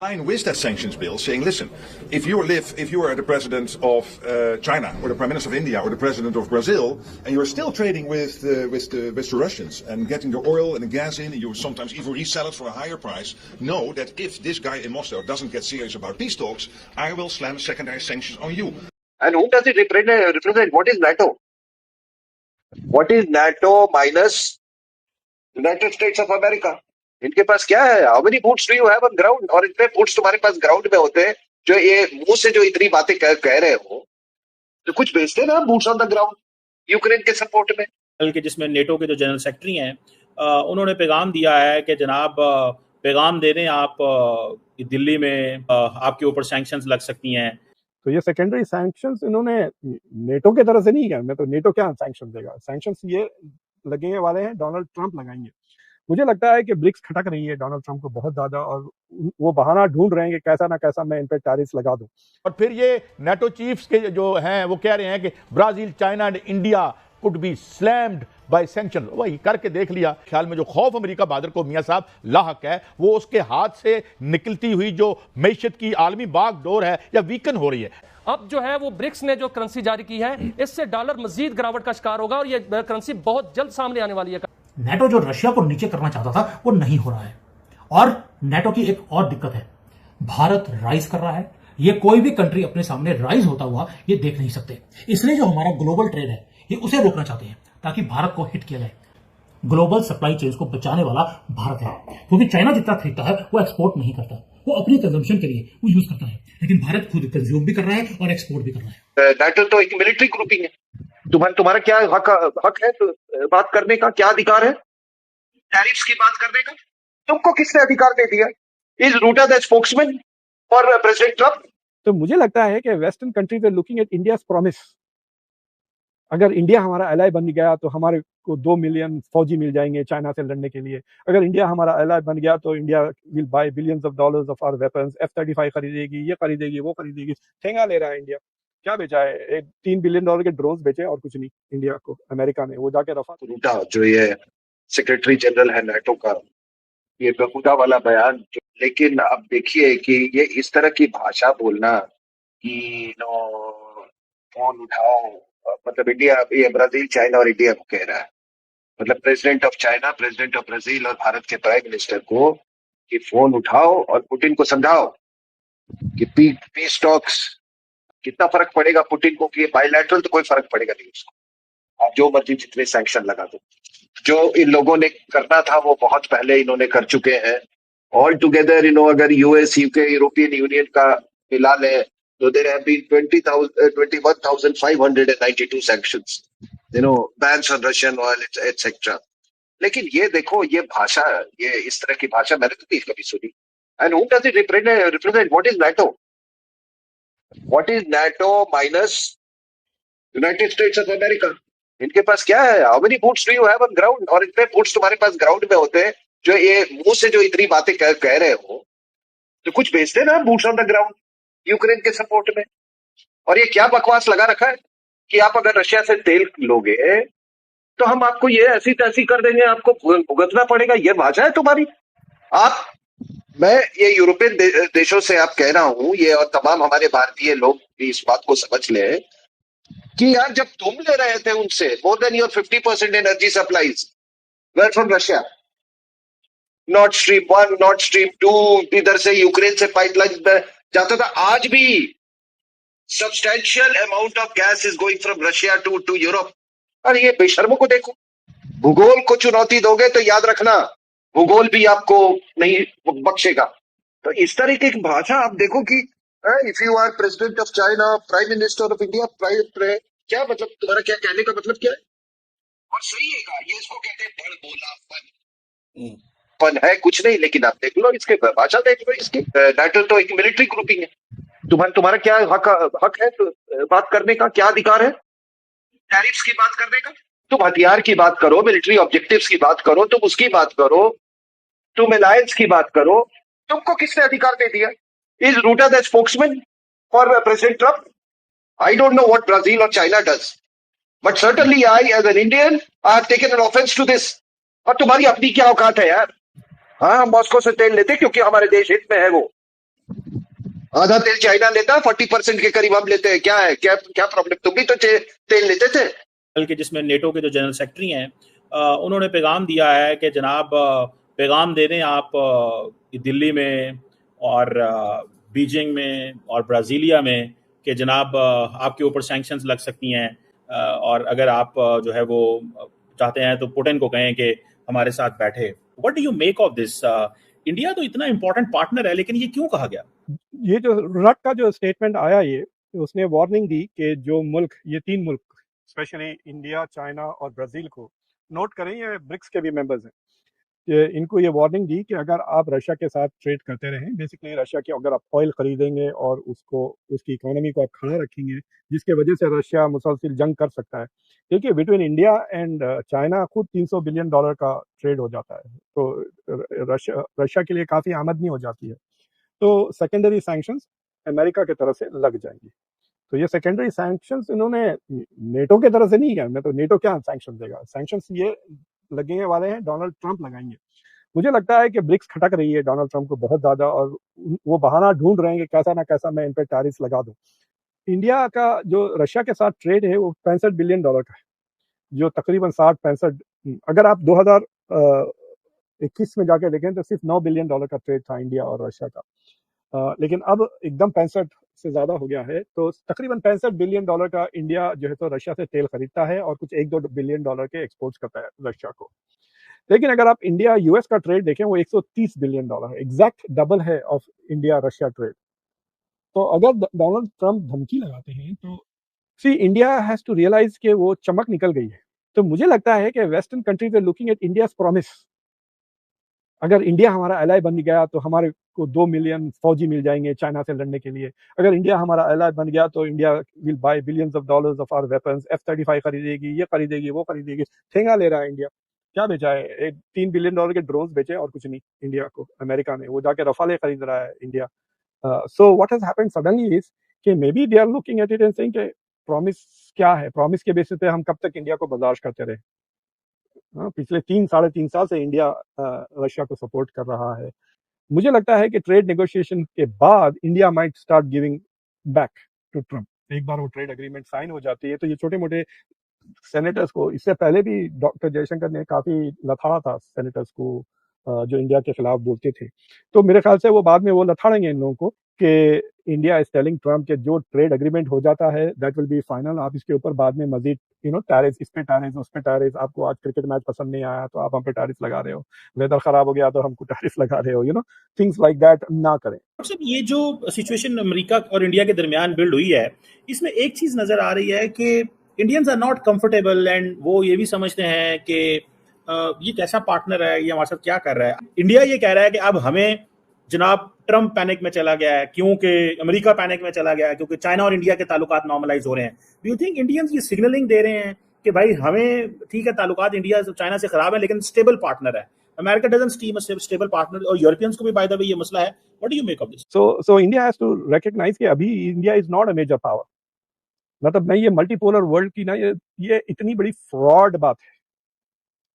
line with that sanctions bill saying, listen, if you are the president of China or the prime minister of India or the president of Brazil, and you're still trading with the Russians and getting the oil and the gas in, and you sometimes even resell it for a higher price, know that if this guy in Moscow doesn't get serious about peace talks, I will slam secondary sanctions on you. And who does it represent? What is NATO? What is NATO minus United States of America? इनके पास क्या है? How many boots do you have on ground? और इतने boots तुम्हारे पास ground में होते हैं जो ये मुंह से जो इतनी बातें कह रहे हो, तो कुछ भेजते ना boots on the ground Ukraine के सपोर्ट में। बल्कि जिसमें नेटो के जो जनरल सेक्रेटरी हैं उन्होंने पैगाम दिया है कि जनाब पैगाम दे दें आप दिल्ली में आपके ऊपर सैंक्शंस लग सकती हैं। तो ये सेकेंडरी सैंक्शंस इन्होंने नेटो की तरफ से नहीं किया। मैं तो नेटो क्या सैंक्शन देगा? सैंक्शंस ये लगने वाले हैं डोनाल्ड ट्रंप लगाएंगे। मुझे लगता है कि ब्रिक्स खटक रही है डोनाल्ड ट्रंप को बहुत ज्यादा, और वो बहाना ढूंढ रहे हैं कि कैसा ना कैसा मैं इन पे टैरिफ्स लगा दूं। और फिर ये नेटो चीफ्स के जो हैं वो कह रहे हैं कि Brazil, China and India could be slammed by sanction. वही करके देख लिया। ख्याल में जो खौफ अमेरिका बहादुर को मियां साहब लाहक है, वो उसके हाथ से निकलती हुई जो मैशत की आलमी बागडोर है या वीकन हो रही है। अब जो है वो ब्रिक्स ने जो करेंसी जारी की है, इससे डॉलर मजीद गिरावट का शिकार होगा और ये करेंसी बहुत जल्द सामने आने वाली है। नेटो जो रशिया को नीचे करना चाहता था वो नहीं हो रहा है। और नेटो की एक और दिक्कत है, भारत राइज कर रहा है। ये कोई भी कंट्री अपने सामने राइज होता हुआ ये देख नहीं सकते। इसलिए जो हमारा ग्लोबल ट्रेड है ये उसे रोकना चाहते हैं ताकि भारत को हिट किया जाए। ग्लोबल सप्लाई चेन को बचाने वाला भारत है, क्योंकि चाइना जितना खरीदता है वो एक्सपोर्ट नहीं करता, वो अपनी कंजम्पशन के लिए वो यूज करता है, लेकिन भारत खुद कंज्यूम भी कर रहा है और एक्सपोर्ट भी कर रहा है। नेटो तो एक मिलिट्री ग्रुपिंग है। तुम्हारा क्या हक है तो बात करने का? क्या अधिकार है टैरिफ्स की बात करने का? तुमको किसने अधिकार दे दिया? Is ruta the spokesman for President Trump? तो मुझे लगता है कि western countries are looking at India's promise. अगर इंडिया हमारा एलाय बन गया तो हमारे को 2 मिलियन फौजी मिल जाएंगे चाइना से लड़ने के लिए। अगर इंडिया हमारा एलाय बन गया तो India will buy billions of dollars of our weapons, F-35 खरीदेगी, ये खरीदेगी, वो खरीदेगी। ठेंगा ले रहा है इंडिया। क्या बेचा है? $3 बिलियन के ड्रोन्स बेचे और कुछ नहीं इंडिया को, अमेरिका ने। वो जाके रफा रूटा जो ये सेक्रेटरी जनरल है नेटो का, ये बेहुदा वाला बयान। लेकिन अब देखिए कि ये इस तरह की भाषा बोलना कि फोन उठाओ, मतलब इंडिया, ये ब्राजील, चाइना और इंडिया को कह रहा है, मतलब president of China, president of Brazil और भारत के प्राइम मिनिस्टर को कि फोन उठाओ और पुतिन को समझाओ कि पीस टॉक्स। कितना फर्क पड़ेगा पुतिन को कि बायलैटरल तो कोई फर्क पड़ेगा नहीं उसको। आप जो मर्जी जितने सैंक्शन लगा दो, जो इन लोगों ने करना था वो बहुत पहले इन्होंने कर चुके हैं। ऑल टुगेदर अगर यूएस, यूके, यूरोपियन यूनियन का मिला लें तो there have been 21,592 sanctions, bans on Russian oil, etc. लेकिन ये देखो, ये भाषा, ये इस तरह की भाषा मैंने तो नहीं कभी सुनी। And who does it represent? What is NATO? What is NATO minus United States of America? इनके पास क्या है? How many boots do you have on ground? और इतने boots तुम्हारे पास ग्राउंड में होते हैं जो ये मुंह से जो इतनी बातें कह रहे हो, तो कुछ भेजते ना boots on the ground Ukraine के सपोर्ट में। और ये क्या बकवास लगा रखा है कि आप अगर रशिया से तेल लोगे तो हम आपको ये ऐसी तैसी कर देंगे, आपको भुगतना पड़ेगा। ये भाषा है तुम्हारी? मैं ये यूरोपियन देशों से आप कह रहा हूं, ये और तमाम हमारे भारतीय लोग भी इस बात को समझ ले कि यार जब तुम ले रहे थे उनसे more than your 50% energy supplies were from Russia, north stream 1, north stream 2, इधर से यूक्रेन से पाइपलाइन जाता था। आज भी substantial amount of gas is going from Russia to Europe. अरे ये बेशर्मों को देखो। भूगोल को चुनौती दोगे तो याद रखना भूगोल भी आपको नहीं बख्शेगा। तो इस तरीके की भाषा आप देखो कि if you are president of China, prime minister of India, क्या मतलब, तुम्हारा क्या कहने का मतलब क्या है? और सही है, ये इसको कहते हैं बड़ बोलापन। पन है कुछ नहीं, लेकिन आप देख लो इसके भाषा, देख लो इसकी। नेटो तो एक मिलिट्री ग्रुपिंग है। तुम्हारा क्या हक है तो बात करने का? क्या अधिकार है टैरिफ्स की बात करने का? तुम हथियार की बात करो, मिलिट्री ऑब्जेक्टिव्स की बात करो, तुम उसकी बात करो, तुम अलायंस की बात करो। तुमको किसने अधिकार दे दिया? Is ruta the spokesman for President Trump? I don't know what Brazil और China does, but certainly I as an Indian I have taken an offence to this. और तुम्हारी अपनी क्या औकात है यार? हाँ, हम मॉस्को से तेल लेते क्योंकि हमारे देश हित में है वो, आधा तेल चाइना लेता है, 40% के करीब हम लेते हैं। क्या है, क्या क्या प्रॉब्लम? तुम भी तो तेल लेते थे। बल्कि जिसमें नेटो के जो जनरल सेक्रेटरी हैं उन्होंने पैगाम दिया है कि जनाब पैगाम दे दें आप दिल्ली में और बीजिंग में और ब्राज़ीलिया में कि जनाब आपके ऊपर सैंक्शंस लग सकती हैं और अगर आप जो है वो चाहते हैं तो पुतिन को कहें कि हमारे साथ बैठे। What do you make of this? India तो इतना इंपॉर्टेंट पार्टनर है, लेकिन ये क्यों कहा गया? ये जो रट का जो स्टेटमेंट आया, ये उसने वार्निंग दी कि जो मुल्क, ये 3 मुल्क स्पेशली इंडिया, चाइना और ब्राज़ील को नोट करें, ये ब्रिक्स के भी मेंबर्स हैं, कि इनको ये वार्निंग दी कि अगर आप रशिया के साथ ट्रेड करते रहें, बेसिकली रशिया की अगर आप ऑयल खरीदेंगे और उसको, उसकी इकोनॉमी को आप खड़ा रखेंगे, जिसके वजह से रशिया मुसलसल जंग कर सकता है। देखिए, बिटवीन इंडिया एंड चाइना खुद $300 बिलियन का ट्रेड हो जाता है, तो रशिया के लिए काफ़ी आमदनी हो जाती है। तो सेकेंडरी सैंक्शंस अमेरिका की तरफ से लग जाएंगी। तो ये सेकेंडरी सैंक्शंस इन्होंने नेटो की तरफ से नहीं किया, मैं तो नेटो क्या सैंक्शन देगा, सैंक्शंस ये लगने वाले हैं डोनाल्ड ट्रंप लगाएंगे। मुझे लगता है कि ब्रिक्स खटक रही है डोनाल्ड ट्रंप को बहुत ज़्यादा, और वो बहाना ढूंढ रहे हैं कि कैसा ना कैसा मैं इन पर टैरिफ लगा दूं। इंडिया का जो रशिया के साथ ट्रेड है वो $65 बिलियन का है, जो तकरीबन 60-65, अगर आप 2021 में जाके देखें तो सिर्फ $9 बिलियन का ट्रेड था इंडिया और रशिया का। लेकिन अब एकदम 65 से ज़्यादा हो गया है, तो तकरीबन $65 बिलियन का इंडिया जो है तो रशिया से तेल खरीदता है और कुछ 1-2 बिलियन डॉलर के एक्सपोर्ट्स करता है रशिया को। लेकिन अगर आप इंडिया यूएस का ट्रेड देखें, वो $130 बिलियन है, एग्जैक्ट डबल है ऑफ इंडिया रशिया ट्रेड। तो अगर डोनाल्ड ट्रंप धमकी लगाते हैं तो सी इंडिया हैज़ टू रियलाइज कि वो चमक निकल गई है। तो मुझे लगता है कि western countries are looking at India's promise. अगर इंडिया हमारा एलाई बन गया तो हमारे को 2 मिलियन फौजी मिल जाएंगे चाइना से लड़ने के लिए। अगर इंडिया हमारा एलाई बन गया तो India will buy billions of dollars of our weapons, F-35 खरीदेगी, ये खरीदेगी, वो खरीदेगी। ठेंगा ले रहा है इंडिया। क्या बेचा है? $3 बिलियन के ड्रोन्स बेचे और कुछ नहीं इंडिया को, अमेरिका ने। वो जाके रफाले खरीद रहा है India. So what has happened suddenly is कि maybe they are looking at it and saying कि प्रॉमिस क्या है, प्रॉमिस के बेसिस पे हम कब तक इंडिया को बर्दाश्त करते रहे। पिछले 3-3.5 साल से इंडिया रशिया को सपोर्ट कर रहा है। मुझे लगता है कि ट्रेड नेगोशिएशन के बाद India might start giving back to Trump. एक बार वो ट्रेड एग्रीमेंट साइन हो जाती है तो ये छोटे मोटे सेनेटर्स को, इससे पहले भी डॉक्टर जयशंकर ने काफ़ी लथाड़ा था सेनेटर्स को जो इंडिया के खिलाफ बोलते थे। तो मेरे ख्याल से वो बाद में वो लथाड़ेंगे इन लोगों को कि इंडिया इज टेलिंग ट्रम्प कि जो ट्रेड एग्रीमेंट हो जाता है दैट विल बी फाइनल, आप इसके ऊपर बाद में मजीद टैरिफ, इस पे टैरिफ, उस पे टैरिफ, आपको आज क्रिकेट मैच पसंद नहीं आया तो आप हम पे टैरिफ लगा रहे हो, वेदर खराब हो गया तो हमको टैरिफ लगा रहे हो, थिंग्स लाइक दैट ना करें। सब ये जो सिचुएशन अमेरिका और इंडिया के दरमियान बिल्ड हुई है, इसमें एक चीज नजर आ रही है कि Indians are not comfortable and वो ये भी समझते हैं कि ये कैसा पार्टनर है, ये हमारे साथ क्या कर रहा है। इंडिया ये कह रहा है कि अब हमें जनाब ट्रम्प पैनिक में चला गया है क्योंकि अमेरिका पैनिक में चला गया है क्योंकि चाइना और इंडिया के ताल्लुकात नॉर्मलाइज हो रहे हैं। डू यू थिंक इंडियंस ये सिग्नलिंग दे रहे हैं कि भाई हमें ठीक है ताल्लुकात इंडिया चाइना से खराब है लेकिन स्टेबल पार्टनर है, America doesn't seem a stable partner, और यूरोपियंस को भी बाय द वे ये मसला है। What do you make of this? So India has to recognize कि अभी India is not a major power. मतलब नहीं, ये मल्टीपोलर वर्ल्ड की ना, ये इतनी बड़ी फ्रॉड बात है।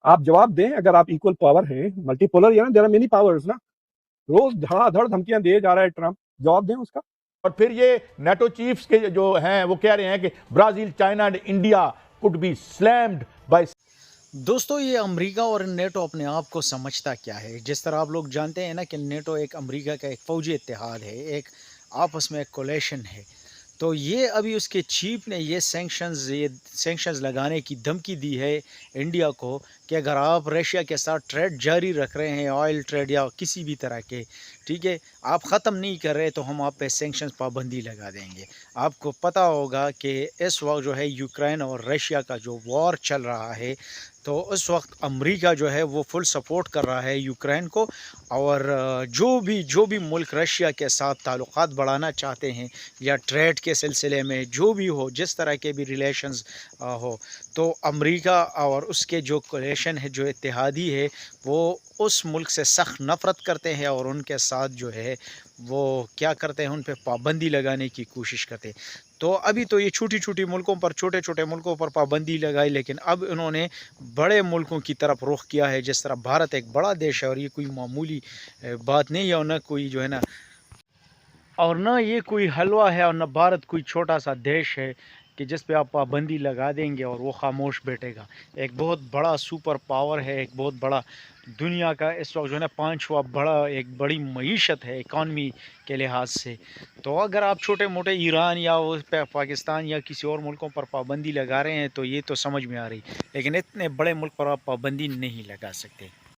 आप जवाब दें, अगर आप इक्वल पावर हैं, मल्टीपोलर या ना, देयर आर मेनी पावर्स ना। रोज धड़ाधड़ धमकियां दिए जा रहा है ट्रम्प, जवाब दें उसका। और फिर ये नेटो चीफ्स के जो हैं वो कह रहे हैं कि Brazil, China and India could be slammed by. दोस्तों, ये अमेरिका और नेटो अपने आप को समझता क्या है? जिस तरह आप लोग जानते हैं ना कि नेटो एक अमेरिका का एक फ़ौजी इत्तेहाद है, एक आपस में एक कोलेशन है। तो ये अभी उसके चीफ ने ये सैंक्शंस लगाने की धमकी दी है इंडिया को कि अगर आप रशिया के साथ ट्रेड जारी रख रहे हैं, ऑयल ट्रेड या किसी भी तरह के, ठीक है, आप ख़त्म नहीं कर रहे तो हम आप पे सैंक्शंस पाबंदी लगा देंगे। आपको पता होगा कि इस वक्त जो है यूक्रेन और रशिया का जो वॉर चल रहा है, तो उस वक्त अमेरिका जो है वो फुल सपोर्ट कर रहा है यूक्रेन को, और जो भी मुल्क रशिया के साथ ताल्लुकात बढ़ाना चाहते हैं या ट्रेड के सिलसिले में जो भी हो, जिस तरह के भी रिलेशंस हो, तो अमेरिका और उसके जो कोलेशन है, जो इत्तेहादी है, वो उस मुल्क से सख्त नफ़रत करते हैं और उनके साथ जो है वो क्या करते हैं, उन पे पाबंदी लगाने की कोशिश करते हैं। तो अभी तो ये छोटे छोटे मुल्कों पर पाबंदी लगाई, लेकिन अब इन्होंने बड़े मुल्कों की तरफ रुख किया है। जिस तरह भारत एक बड़ा देश है और ये कोई मामूली बात नहीं है, और न कोई जो है ना और ना ये कोई हलवा है और न भारत कोई छोटा सा देश है कि जिस पे आप पाबंदी लगा देंगे और वो खामोश बैठेगा। एक बहुत बड़ा सुपर पावर है, एक बहुत बड़ा दुनिया का इस वक्त जो है ना 5वां बड़ा एक बड़ी मईशत है इकॉनमी के लिहाज से। तो अगर आप छोटे मोटे ईरान या पाकिस्तान या किसी और मुल्कों पर पाबंदी लगा रहे हैं तो ये तो समझ में आ रही, लेकिन इतने बड़े मुल्क पर आप पाबंदी नहीं लगा सकते।